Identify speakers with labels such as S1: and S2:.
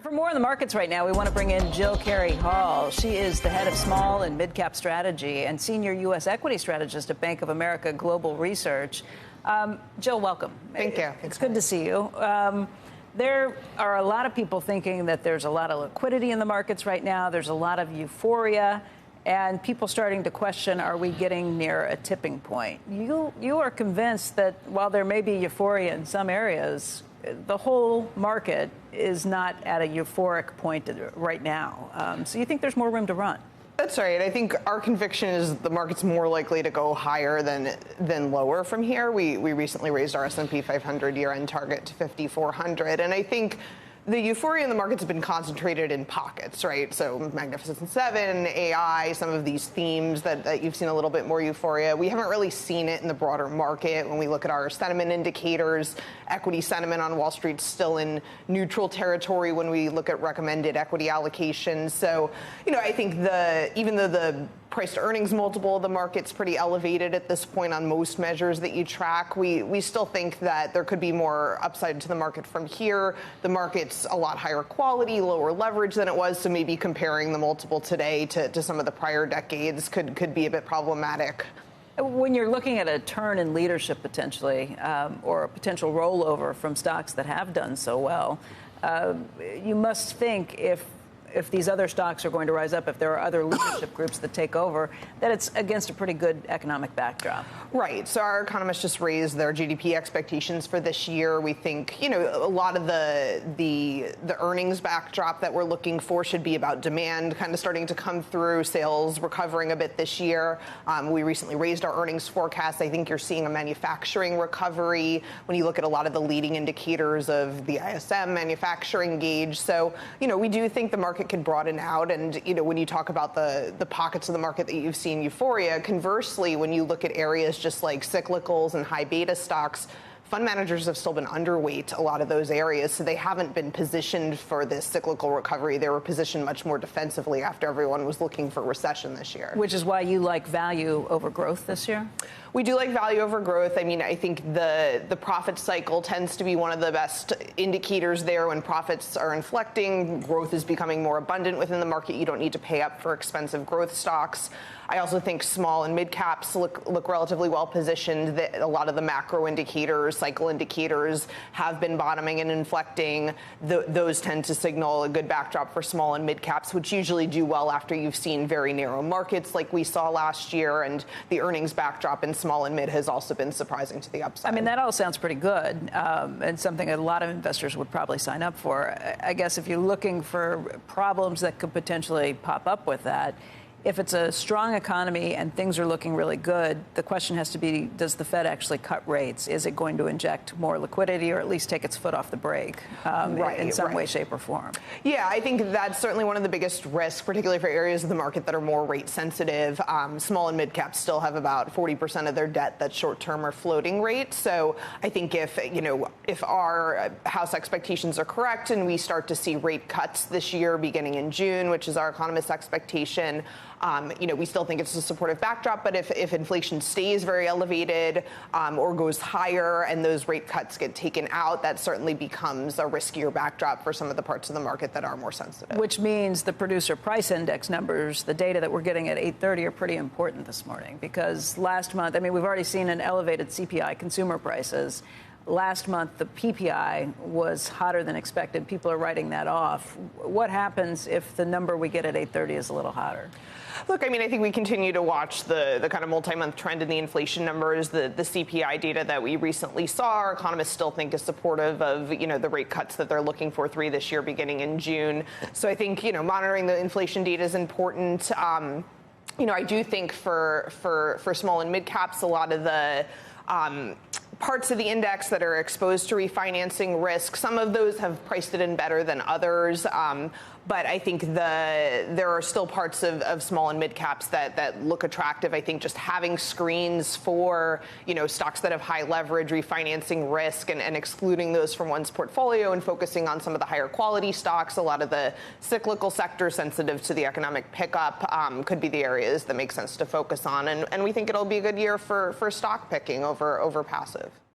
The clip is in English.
S1: For more on the markets right now, we want to bring in Carey Hall. She is the head of small and mid-cap strategy and senior U.S. equity strategist at Bank of America Global Research. Jill, welcome.
S2: Thank you.
S1: It's good to see you. There are a lot of people thinking that there's a lot of liquidity in the markets right now. There's a lot of euphoria and people starting to question, are we getting near a tipping point? You are convinced that while there may be euphoria in some areas, the whole market is not at a euphoric point right now. So you think there's more room to run?
S2: That's right. I think our conviction is the market's more likely to go higher than lower from here. We recently raised our S&P 500 year-end target to 5,400, and I think the euphoria in the markets has been concentrated in pockets, right? So Magnificent Seven, AI, some of these themes that you've seen a little bit more euphoria. We haven't really seen it in the broader market. When we look at our sentiment indicators, equity sentiment on Wall Street's still in neutral territory when we look at recommended equity allocations. So, I think even though the price to earnings multiple of the market's pretty elevated at this point on most measures that you track, we still think that there could be more upside to the market from here. The market's a lot higher quality, lower leverage than it was, so maybe comparing the multiple today to some of the prior decades could be a bit problematic.
S1: When you're looking at a turn in leadership potentially, or a potential rollover from stocks that have done so well, you must think if these other stocks are going to rise up, if there are other leadership groups that take over, that it's against a pretty good economic backdrop.
S2: Right. So our economists just raised their GDP expectations for this year. We think, a lot of the earnings backdrop that we're looking for should be about demand kind of starting to come through, sales recovering a bit this year. We recently raised our earnings forecast. I think you're seeing a manufacturing recovery when you look at a lot of the leading indicators of the ISM manufacturing gauge. So, we do think the market could broaden out, and when you talk about the pockets of the market that you've seen euphoria, conversely, when you look at areas just like cyclicals and high beta stocks, fund managers have still been underweight a lot of those areas, so they haven't been positioned for this cyclical recovery. They were positioned much more defensively after everyone was looking for recession this year.
S1: Which is why you like value over growth this year?
S2: We do like value over growth. I mean, I think the profit cycle tends to be one of the best indicators there. When profits are inflecting, growth is becoming more abundant within the market. You don't need to pay up for expensive growth stocks. I also think small and mid caps look relatively well positioned. A lot of the macro indicators, cycle indicators, have been bottoming and inflecting. Those tend to signal a good backdrop for small and mid caps, which usually do well after you've seen very narrow markets like we saw last year, and the earnings backdrop in small and mid has also been surprising to the upside.
S1: I mean, that all sounds pretty good, and something a lot of investors would probably sign up for. I guess if you're looking for problems that could potentially pop up with that, if it's a strong economy and things are looking really good, the question has to be, does the Fed actually cut rates? Is it going to inject more liquidity or at least take its foot off the brake in some way, shape, or form? Yeah,
S2: I think that's certainly one of the biggest risks, particularly for areas of the market that are more rate sensitive. Small and mid caps still have about 40% of their debt that's short-term or floating rate. So I think if our house expectations are correct and we start to see rate cuts this year beginning in June, which is our economist expectation, we still think it's a supportive backdrop, but if inflation stays very elevated or goes higher and those rate cuts get taken out, that certainly becomes a riskier backdrop for some of the parts of the market that are more sensitive.
S1: Which means the producer price index numbers, the data that we're getting at 8:30, are pretty important this morning, because last month, we've already seen an elevated CPI, consumer prices. Last month, the PPI was hotter than expected. People are writing that off. What happens if the number we get at 8:30 is a little hotter?
S2: Look, I think we continue to watch the kind of multi-month trend in the inflation numbers. The CPI data that we recently saw, our economists still think is supportive of, the rate cuts that they're looking for, 3 this year beginning in June. So I think, monitoring the inflation data is important. I do think for small and mid caps, a lot of the parts of the index that are exposed to refinancing risk, some of those have priced it in better than others. But I think there are still parts of small and mid caps that look attractive. I think just having screens for, stocks that have high leverage, refinancing risk, and excluding those from one's portfolio and focusing on some of the higher quality stocks, a lot of the cyclical sectors sensitive to the economic pickup could be the areas that make sense to focus on. And we think it'll be a good year for stock picking over passive.